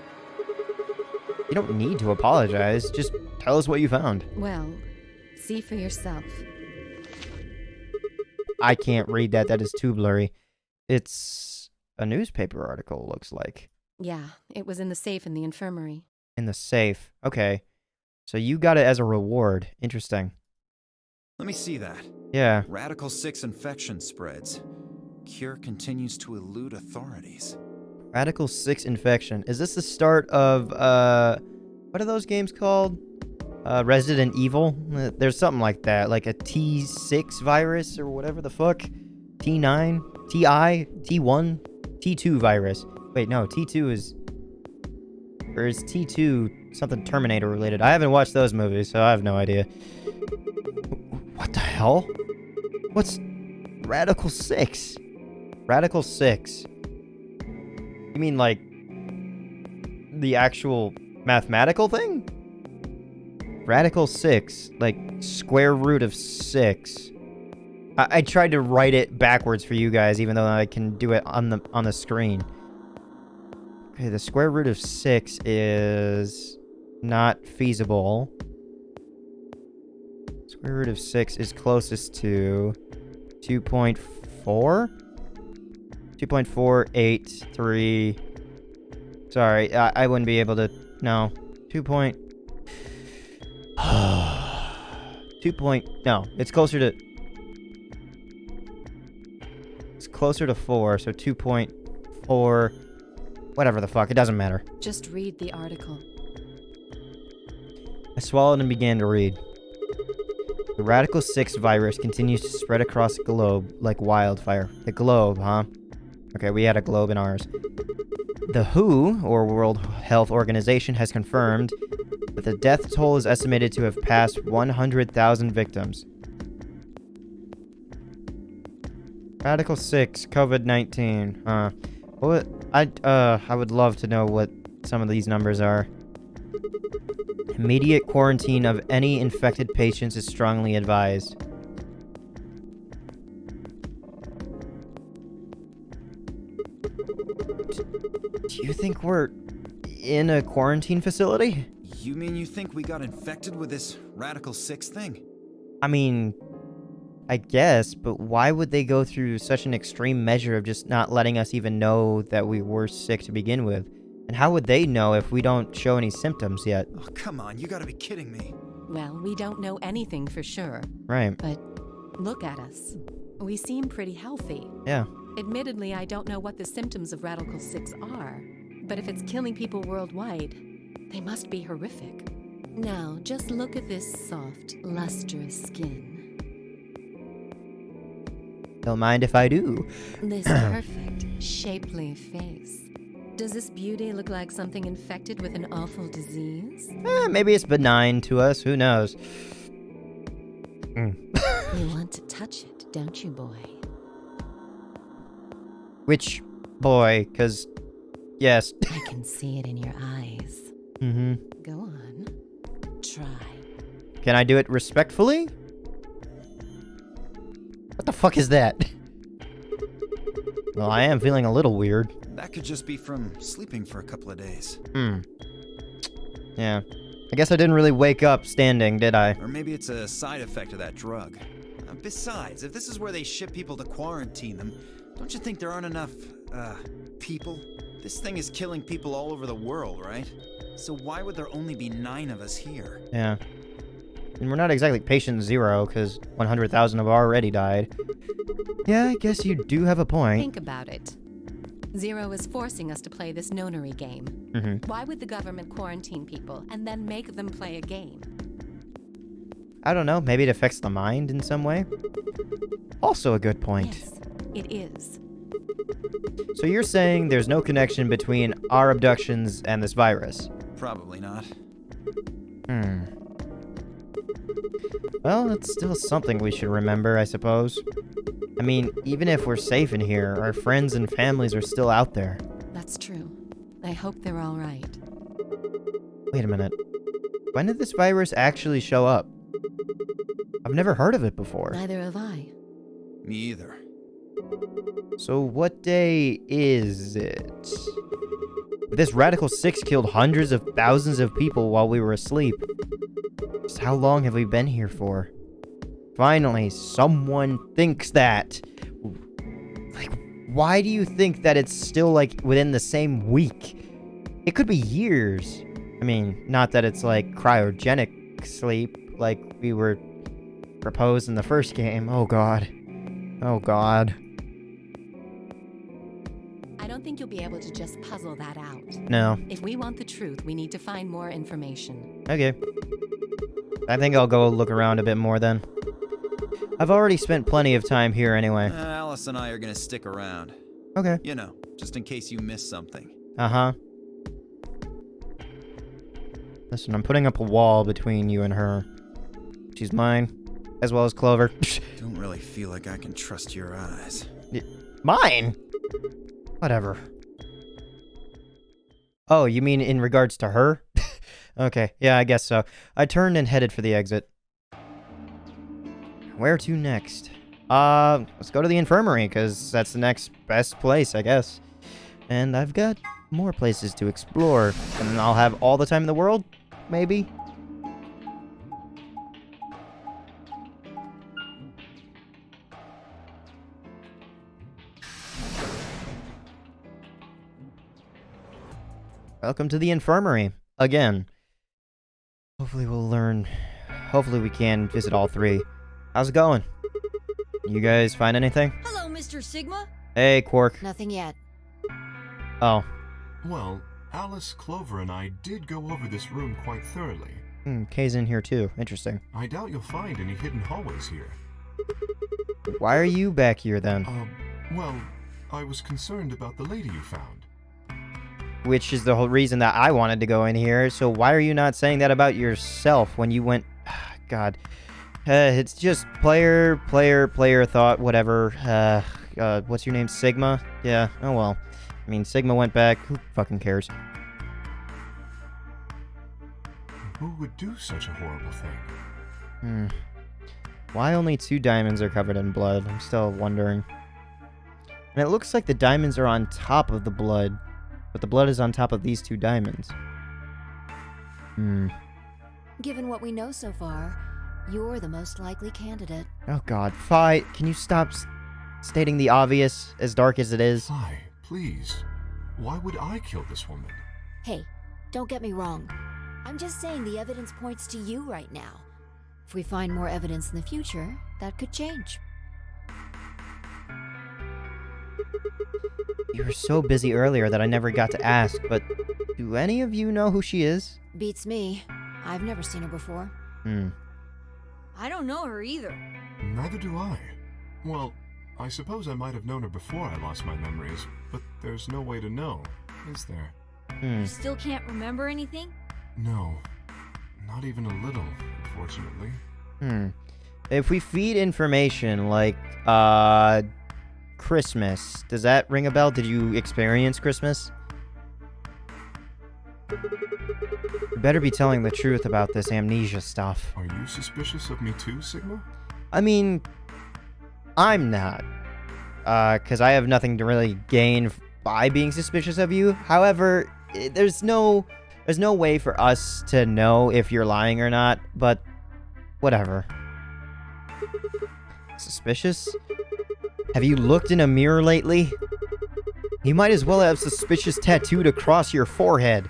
You don't need to apologize. Just tell us what you found. Well, see for yourself. I can't read that. That is too blurry. It's a newspaper article, looks like. Yeah, it was in the safe in the infirmary. In the safe. Okay. So you got it as a reward. Interesting. Let me see that. Yeah. Radical 6 infection spreads. Cure continues to elude authorities. Radical 6 infection. Is this the start of, what are those games called? Resident Evil? There's something like that. Like a T6 virus or whatever the fuck. T9? TI? T1? T2 virus. Wait, no. T2 is... Or is T2 something Terminator related? I haven't watched those movies, so I have no idea. What the hell? What's Radical 6? Radical 6. You mean like the actual mathematical thing? Radical 6, like square root of 6. I tried to write it backwards for you guys, even though I can do it on the screen. Okay, the square root of 6 is not feasible. Square root of 6 is closest to 2.4? 2.483. Sorry, I wouldn't be able to... No. 2 point... 2 No, it's closer to... It's closer to 4, so 2.4... Whatever the fuck, it doesn't matter. Just read the article. I swallowed and began to read. The Radical 6 virus continues to spread across the globe like wildfire. The globe, huh? Okay, we had a globe in ours. The WHO, or World Health Organization, has confirmed that the death toll is estimated to have passed 100,000 victims. Radical 6, COVID-19, huh? What? I would love to know what some of these numbers are. Immediate quarantine of any infected patients is strongly advised. Do you think we're in a quarantine facility? You mean you think we got infected with this Radical 6 thing? I mean, I guess, but why would they go through such an extreme measure of just not letting us even know that we were sick to begin with? And how would they know if we don't show any symptoms yet? Oh, come on, you gotta be kidding me. Well, we don't know anything for sure. Right. But look at us. We seem pretty healthy. Yeah. Admittedly, I don't know what the symptoms of Radical 6 are. But if it's killing people worldwide, they must be horrific. Now, just look at this soft, lustrous skin. Don't mind if I do. This perfect, shapely face. Does this beauty look like something infected with an awful disease? Maybe it's benign to us. Who knows? You want to touch it, don't you, boy? Which boy? Because, yes. I can see it in your eyes. Go on. Try. Can I do it respectfully? What the fuck is that? Well, I am feeling a little weird. That could just be from sleeping for a couple of days. Yeah. I guess I didn't really wake up standing, did I? Or maybe it's a side effect of that drug. Besides, if this is where they ship people to quarantine them, don't you think there aren't enough, people? This thing is killing people all over the world, right? So why would there only be 9 of us here? Yeah. And we're not exactly patient zero, because 100,000 have already died. Yeah, I guess you do have a point. Think about it. Zero is forcing us to play this nonary game. Why would the government quarantine people and then make them play a game? I don't know, maybe it affects the mind in some way? Also a good point. Yes, it is. So you're saying there's no connection between our abductions and this virus? Probably not. Well, it's still something we should remember, I suppose. I mean, even if we're safe in here, our friends and families are still out there. That's true. I hope they're all right. Wait a minute. When did this virus actually show up? I've never heard of it before. Neither have I. Me either. So what day is it? This Radical 6 killed hundreds of thousands of people while we were asleep. Just how long have we been here for? Finally, someone thinks that. Like, why do you think that it's still, like, within the same week? It could be years. I mean, not that it's, like, cryogenic sleep, like we were proposed in the first game. Oh, God. Oh, God. I don't think you'll be able to just puzzle that out. No. If we want the truth, we need to find more information. Okay. I think I'll go look around a bit more then. I've already spent plenty of time here anyway. Alice and I are gonna stick around. Okay. You know, just in case you miss something. Uh-huh. Listen, I'm putting up a wall between you and her. She's mine, as well as Clover. Don't really feel like I can trust your eyes. Mine? Whatever. Oh, you mean in regards to her? Okay, yeah, I guess so. I turned and headed for the exit. Where to next? Let's go to the infirmary, because that's the next best place, I guess. And I've got more places to explore, and I'll have all the time in the world, maybe? Welcome to the infirmary, again. Hopefully we'll learn. Hopefully we can visit all 3. How's it going? You guys find anything? Hello, Mr. Sigma. Hey, Quark. Nothing yet. Oh. Well, Alice, Clover, and I did go over this room quite thoroughly. Kay's in here too. Interesting. I doubt you'll find any hidden hallways here. Why are you back here then? Well, I was concerned about the lady you found. Which is the whole reason that I wanted to go in here, so why are you not saying that about yourself when you went... God. It's just player thought, whatever. What's your name? Sigma? Yeah, oh well. I mean, Sigma went back. Who fucking cares? Who would do such a horrible thing? Why only 2 diamonds are covered in blood? I'm still wondering. And it looks like the diamonds are on top of the blood. But the blood is on top of these 2 diamonds. Given what we know so far, you're the most likely candidate. Oh God, Fi, can you stop stating the obvious, as dark as it is? Fi, please. Why would I kill this woman? Hey, don't get me wrong. I'm just saying the evidence points to you right now. If we find more evidence in the future, that could change. You were so busy earlier that I never got to ask, but do any of you know who she is? Beats me. I've never seen her before. I don't know her either. Neither do I. Well, I suppose I might have known her before I lost my memories, but there's no way to know. is there? You still can't remember anything? No. Not even a little, unfortunately. If we feed information like, Christmas, does that ring a bell? Did you experience Christmas? You better be telling the truth about this amnesia stuff. Are you suspicious of me too, Sigma? I mean, I'm not. Because I have nothing to really gain by being suspicious of you. However, there's no way for us to know if you're lying or not, but whatever. Suspicious? Have you looked in a mirror lately? You might as well have suspicious tattooed across your forehead.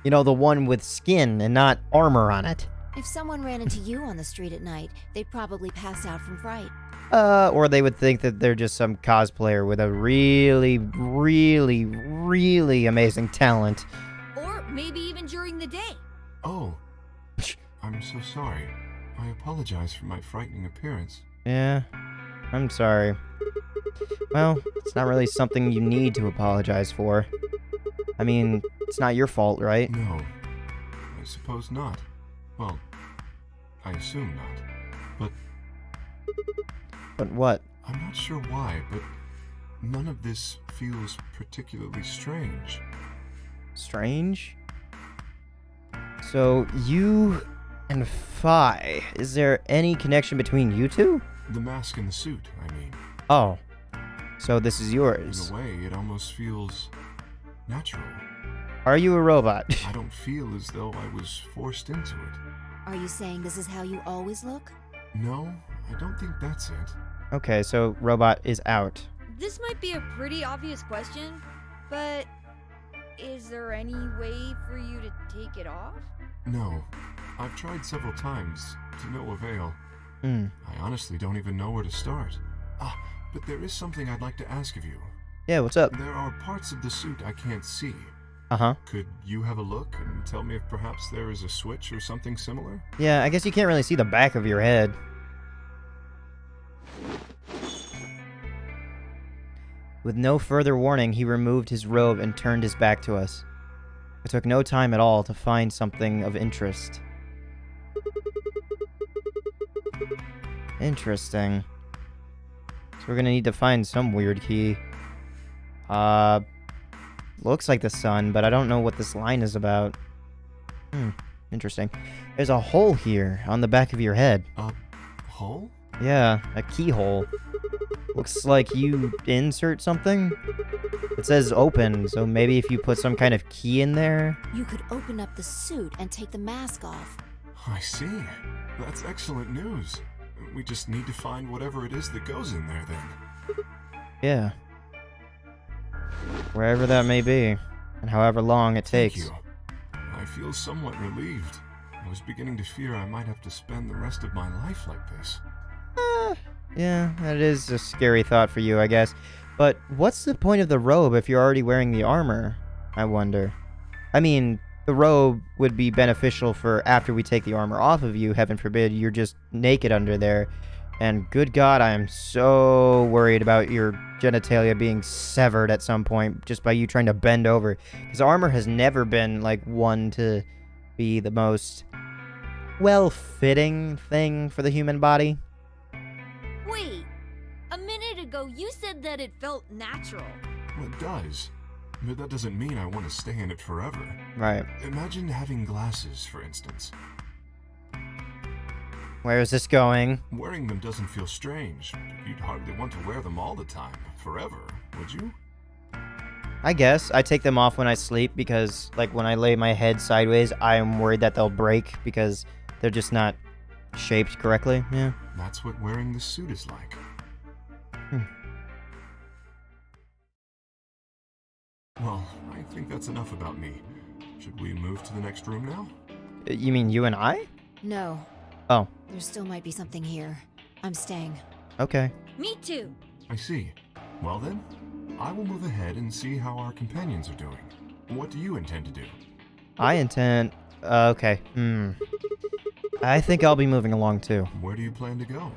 You know, the one with skin and not armor on it. If someone ran into you on the street at night, they'd probably pass out from fright. Or they would think that they're just some cosplayer with a really, really, really amazing talent. Or maybe even during the day. Oh. I'm so sorry. I apologize for my frightening appearance. Yeah, I'm sorry. Well, it's not really something you need to apologize for. I mean, it's not your fault, right? No. I suppose not. Well, I assume not. But what? I'm not sure why, but none of this feels particularly strange. Strange? So, you and Phi, is there any connection between you two? The mask and the suit, I mean. Oh. So this is yours. In a way, it almost feels natural. Are you a robot? I don't feel as though I was forced into it. Are you saying this is how you always look? No, I don't think that's it. Okay, so robot is out. This might be a pretty obvious question, but is there any way for you to take it off? No. I've tried several times, to no avail. I honestly don't even know where to start. But there is something I'd like to ask of you. Yeah, what's up? There are parts of the suit I can't see. Uh-huh. Could you have a look and tell me if perhaps there is a switch or something similar? Yeah, I guess you can't really see the back of your head. With no further warning, he removed his robe and turned his back to us. It took no time at all to find something of interest. Interesting. So we're gonna need to find some weird key. Looks like the sun, but I don't know what this line is about. Interesting. There's a hole here on the back of your head. A hole? Yeah, a keyhole. Looks like you insert something. It says open, so maybe if you put some kind of key in there. You could open up the suit and take the mask off. I see. That's excellent news. We just need to find whatever it is that goes in there then. Yeah. Wherever that may be, and however long it takes. Thank you. I feel somewhat relieved. I was beginning to fear I might have to spend the rest of my life like this. Yeah, that is a scary thought for you, I guess. But what's the point of the robe if you're already wearing the armor? I wonder. I mean, the robe would be beneficial for after we take the armor off of you. Heaven forbid you're just naked under there. And good God, I am so worried about your genitalia being severed at some point just by you trying to bend over. Because armor has never been, like, one to be the most well-fitting thing for the human body. Wait, a minute ago you said that it felt natural. Well, it does. But that doesn't mean I want to stay in it forever. Right. Imagine having glasses, for instance. Where is this going? Wearing them doesn't feel strange, but you'd hardly want to wear them all the time, forever, would you? I guess. I take them off when I sleep because, like, when I lay my head sideways, I'm worried that they'll break because they're just not shaped correctly. Yeah. That's what wearing the suit is like. Well, I think that's enough about me. Should we move to the next room now? You mean you and I? No. Oh. There still might be something here. I'm staying. Okay. Me too. I see. Well then, I will move ahead and see how our companions are doing. What do you intend to do? I intend... okay. I think I'll be moving along too. Where do you plan to go?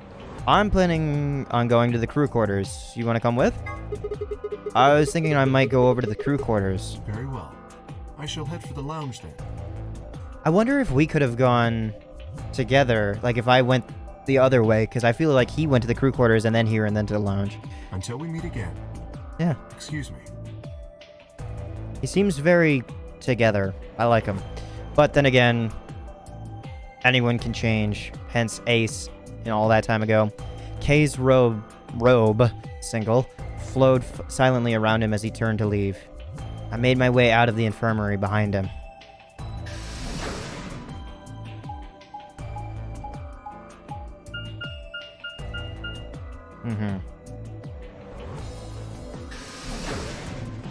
I'm planning on going to the crew quarters. You want to come with? I was thinking I might go over to the crew quarters. Very well. I shall head for the lounge then. I wonder if we could have gone together, like if I went the other way, because I feel like he went to the crew quarters and then here and then to the lounge. Until we meet again. Yeah. Excuse me. He seems very together. I like him. But then again, anyone can change. Hence Ace, all that time ago. Kay's robe single, flowed silently around him as he turned to leave. I made my way out of the infirmary behind him.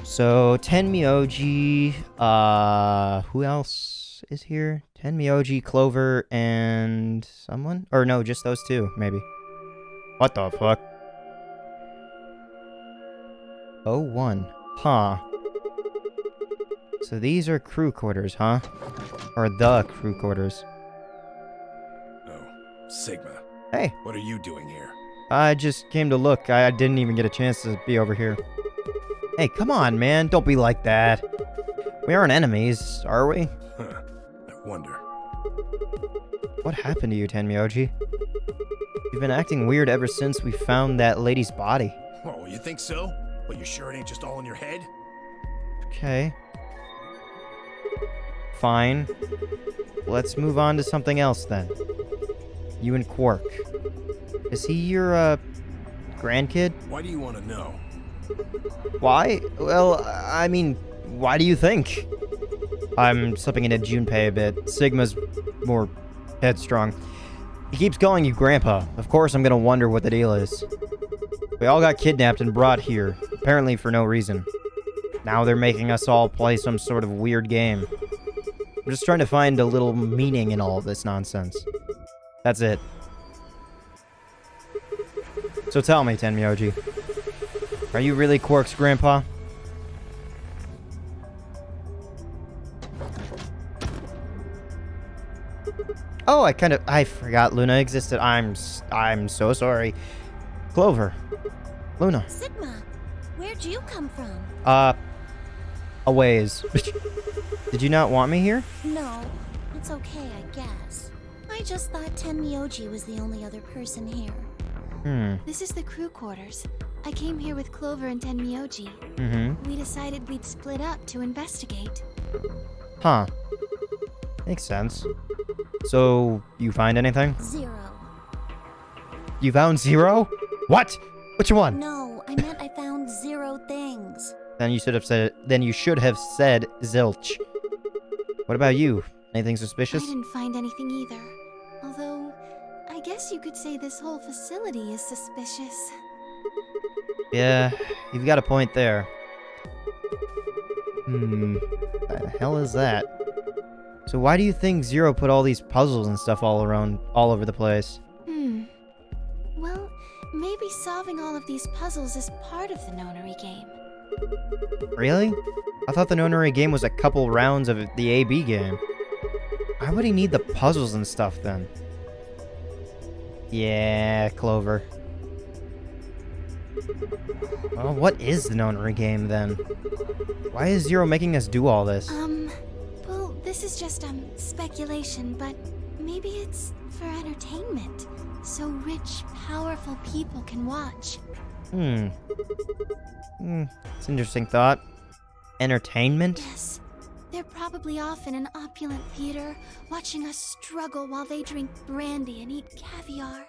So, Tenmyoji, who else is here? Tenmyoji, Clover, and someone? Or no, just those two, maybe. What the fuck? 01. Huh. So these are crew quarters, huh? Or the crew quarters. Oh, Sigma. Hey. What are you doing here? I just came to look. I didn't even get a chance to be over here. Hey, come on, man. Don't be like that. We aren't enemies, are we? Huh. I wonder. What happened to you, Tenmyoji? You've been acting weird ever since we found that lady's body. Oh, you think so? But you sure it ain't just all in your head? Okay. Fine. Let's move on to something else then. You and Quark. Is he your, grandkid? Why do you want to know? Why? Well, I mean, why do you think? I'm slipping into Junpei a bit. Sigma's more headstrong. He keeps calling you Grandpa. Of course I'm gonna wonder what the deal is. We all got kidnapped and brought here, apparently for no reason. Now they're making us all play some sort of weird game. I'm just trying to find a little meaning in all of this nonsense. That's it. So tell me, Tenmyoji. Are you really Quark's grandpa? Oh, I forgot Luna existed. I'm so sorry. Clover. Luna. Sigma, where'd you come from? A ways. Did you not want me here? No, it's okay, I guess. I just thought Tenmyoji was the only other person here. This is the crew quarters. I came here with Clover and Tenmyoji. We decided we'd split up to investigate. Huh. Makes sense. So, you find anything? 0. You found 0? What? Which one? No, I meant I found 0 things. Then you should have said zilch. What about you? Anything suspicious? I didn't find anything either. Although, I guess you could say this whole facility is suspicious. Yeah, you've got a point there. What the hell is that? So why do you think Zero put all these puzzles and stuff all over the place? Well, maybe solving all of these puzzles is part of the nonary game. Really? I thought the nonary game was a couple rounds of the AB game. Why would he need the puzzles and stuff then? Yeah, Clover. Well, what is the nonary game then? Why is Zero making us do all this? Well, this is just, speculation, but maybe it's for entertainment. So rich, powerful people can watch. It's an interesting thought. Entertainment? Yes. They're probably off in an opulent theater, watching us struggle while they drink brandy and eat caviar.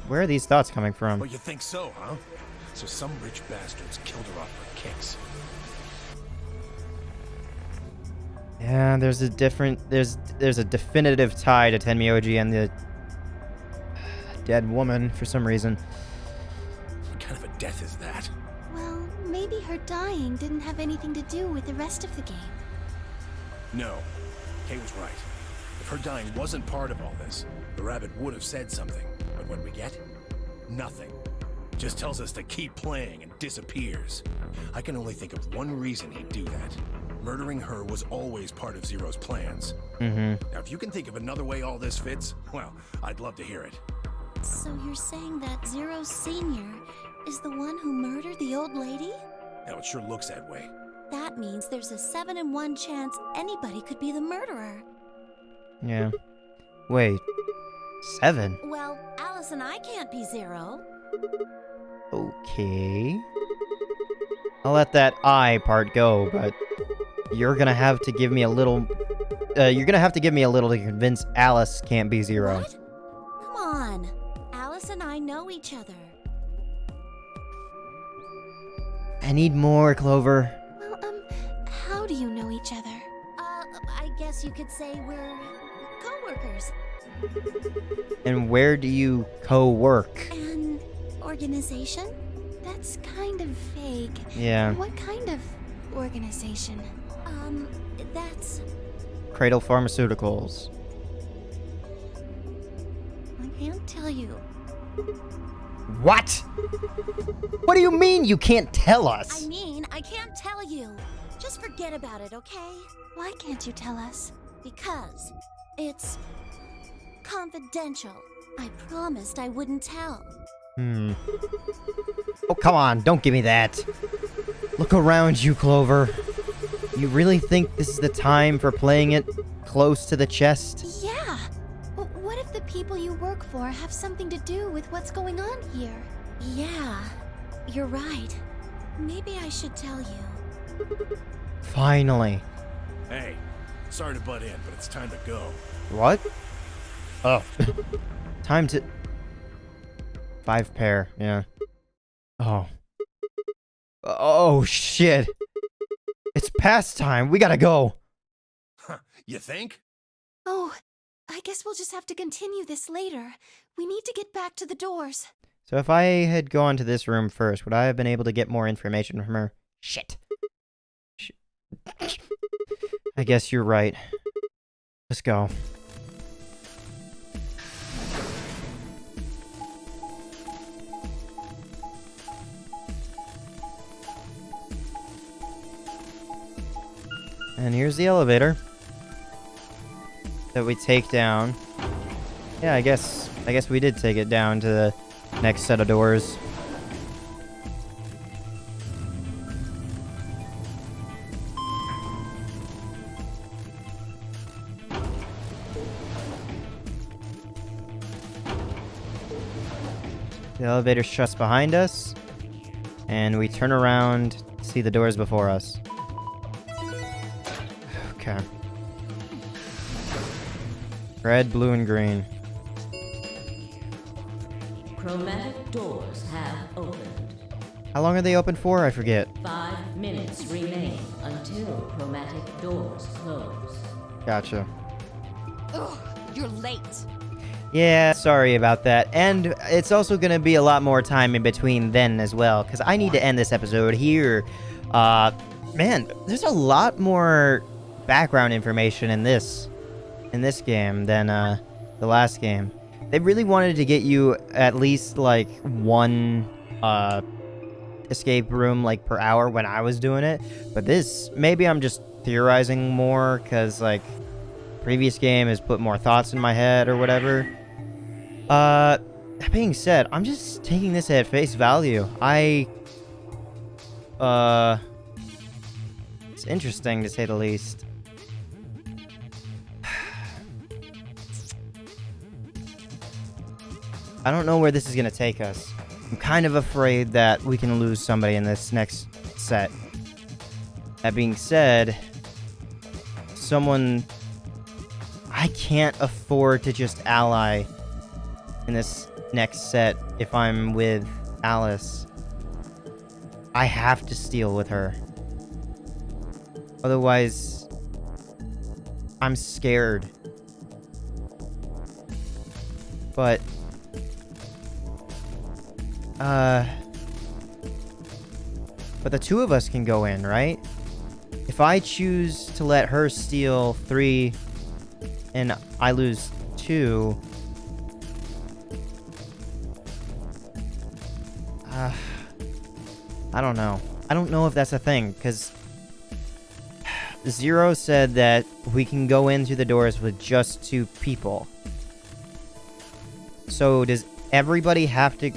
Where are these thoughts coming from? Oh, you think so, huh? So some rich bastards killed her off for kicks. Yeah, there's a definitive tie to Tenmyoji and the dead woman for some reason. What kind of a death is that? Well, maybe her dying didn't have anything to do with the rest of the game. No. Kay was right. If her dying wasn't part of all this, the rabbit would have said something. But what we get? Nothing. Just tells us to keep playing and disappears. I can only think of one reason he'd do that. Murdering her was always part of Zero's plans. Now, if you can think of another way all this fits, well, I'd love to hear it. So you're saying that Zero Senior is the one who murdered the old lady? Hell, it sure looks that way. That means there's a 7 in 1 chance anybody could be the murderer. Yeah. Wait. 7? Well, Alice and I can't be Zero. Okay. I'll let that I part go, but you're gonna have to give me a little... you're gonna have to give me a little to convince Alice can't be Zero. What? Come on. Alice and I know each other. I need more, Clover. Well, how do you know each other? I guess you could say we're co-workers. And where do you co-work? An organization? That's kind of vague. Yeah. What kind of organization? That's... Cradle Pharmaceuticals. I can't tell you. What? What do you mean you can't tell us? I mean, I can't tell you. Just forget about it, okay? Why can't you tell us? Because it's confidential. I promised I wouldn't tell. Oh, come on, don't give me that. Look around you, Clover. You really think this is the time for playing it close to the chest? Yeah. What if the people you work for have something to do with what's going on here? Yeah, you're right. Maybe I should tell you. Finally. Hey, sorry to butt in, but it's time to go. What? Oh. Time to... 5 pair, yeah. Oh. Oh, shit. It's past time. We gotta go. Huh, you think? Oh, I guess we'll just have to continue this later. We need to get back to the doors. So if I had gone to this room first, would I have been able to get more information from her? Shit. I guess you're right. Let's go. And here's the elevator that we take down. Yeah, I guess we did take it down to the next set of doors. The elevator shuts behind us, and we turn around to see the doors before us. Okay. Red, blue, and green. Chromatic doors have opened. How long are they open for? I forget. 5 minutes remain until chromatic doors close. Gotcha. Ugh, you're late. Yeah, sorry about that. And it's also gonna be a lot more time in between then as well, because I need to end this episode here. Man, there's a lot more background information in this game than the last game. They really wanted to get you at least like one escape room like per hour when I was doing it, but this, maybe I'm just theorizing more because like previous game has put more thoughts in my head or whatever. That being said, I'm just taking this at face value. It's interesting to say the least. I don't know where this is gonna take us. I'm kind of afraid that we can lose somebody in this next set. That being said, someone... I can't afford to just ally in this next set if I'm with Alice. I have to steal with her. Otherwise, I'm scared. But... But the two of us can go in, right? If I choose to let her steal 3 and I lose 2... I don't know. I don't know if that's a thing, because... Zero said that we can go in through the doors with just 2 people. So does everybody have to...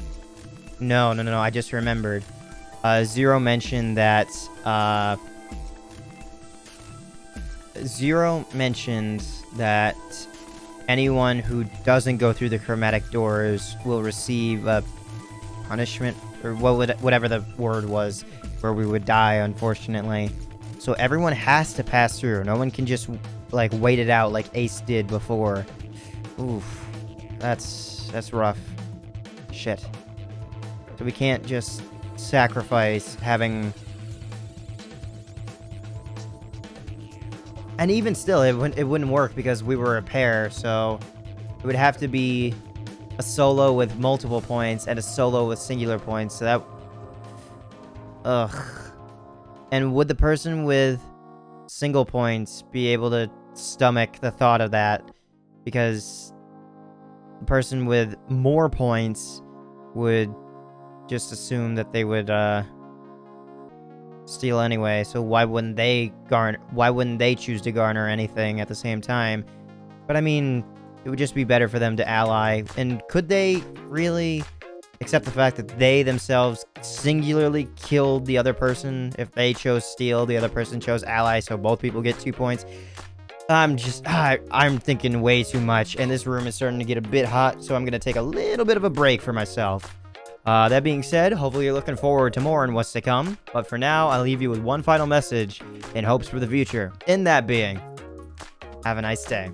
No, I just remembered. Zero mentioned that, anyone who doesn't go through the chromatic doors will receive a punishment, or whatever the word was, where we would die, unfortunately. So everyone has to pass through. No one can just, like, wait it out like Ace did before. Oof. That's rough. Shit. So we can't just sacrifice having... And even still, it wouldn't work because we were a pair, so it would have to be a solo with multiple points and a solo with singular points, so that... Ugh. And would the person with single points be able to stomach the thought of that? Because the person with more points would just assume that they would, steal anyway, so why wouldn't they choose to garner anything at the same time? But I mean, it would just be better for them to ally. And could they really accept the fact that they themselves singularly killed the other person? If they chose steal, the other person chose ally, so both people get 2 points. I'm thinking way too much, and this room is starting to get a bit hot, so I'm gonna take a little bit of a break for myself. That being said, hopefully you're looking forward to more and what's to come. But for now, I'll leave you with one final message in hopes for the future. In that being, have a nice day.